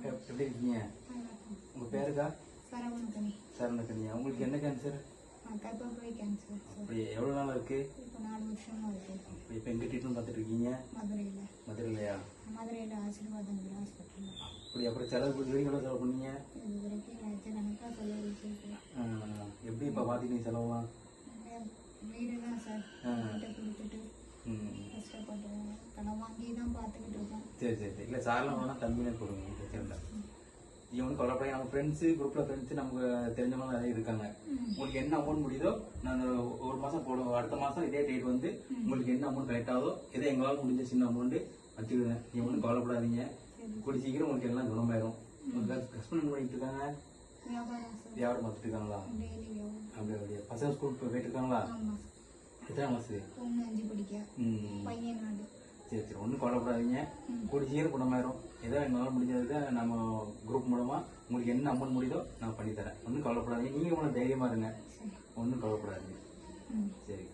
எப்படி இருக்கீங்க? உங்க பேருக்கா? சரவணகனி. சரவணகனியா? உங்களுக்கு என்ன கேன்சர்? கர்ப்பப்பை கேன்சர். அப்படி எவ்வளவு நாள் இருக்கு? இப்போ 4 வருஷமா இருக்கு. இப்போ எங்க ட்ரீட்மெண்ட் பார்த்துட்டு இருக்கீங்க? மதுரையில. மதுரையிலையா? மதுரையில ஆசீர்வாதம் ஹாஸ்பிட்டல். அப்படி அப்புறம் செலவு எவ்வளவு செலவு பண்ணீங்க? இது வரைக்கும் லட்சக்கணக்கா செலவழிச்சிருக்கு. எப்படி இப்போ பார்த்தீங்க செலவுலாம்? வீடு தான் சார் கிட்ட கொடுத்துட்டு கஷ்டப்பட்டு கடன் வாங்கி தான் பார்த்துக்கிட்டு இருக்கோம். சரி சரி சரி. இல்லை சார்லாம் வேணா தம்பினே கொடுங்க, பிரச்சனை இல்லை. இவனு கொல்லப்படையா நம்ம ஃப்ரெண்ட்ஸு குரூப்பில் ஃப்ரெண்ட்ஸு நமக்கு தெரிஞ்சவங்க நிறைய இருக்காங்க. உங்களுக்கு என்ன அமௌண்ட் முடியுதோ நான் ஒரு மாதம் போடுவோம், அடுத்த மாதம் இதே டேட் வந்து உங்களுக்கு என்ன அமௌண்ட் கரெக்ட் ஆகுதோ இதை எங்களால் முடிஞ்ச சின்ன அமௌண்ட்டு வச்சுக்கிடுங்க. நீங்கள் ஒன்றும் கவலைப்படாதீங்க. கூடி சீக்கிரம் உங்களுக்கு எல்லாம் குணமாயிரும். உங்களுக்கு ஹஸ்பண்ட் என்ன பண்ணிட்டு இருக்காங்க? வியாபாரம் பார்த்துட்டு இருக்காங்களா? அப்படியே அப்படியே. பசங்க ஸ்கூல் போயிட்டு இருக்காங்களா? எத்தனை மாசம்? 5 படிக்க பையன் 4. சரி சரி, ஒன்றும் கவலைப்படாதீங்க. கூடி சீக்கிரம் குணமாயிரும். ஏதோ எங்களால் முடிஞ்சதை நம்ம குரூப் மூலமா உங்களுக்கு என்ன அமௌண்ட் முடியுதோ நான் பண்ணித்தரேன். ஒன்றும் கவலைப்படாதீங்க. நீங்க ஒன்றும் தைரியமா இருங்க, ஒன்றும் கவலைப்படாதீங்க. சரி.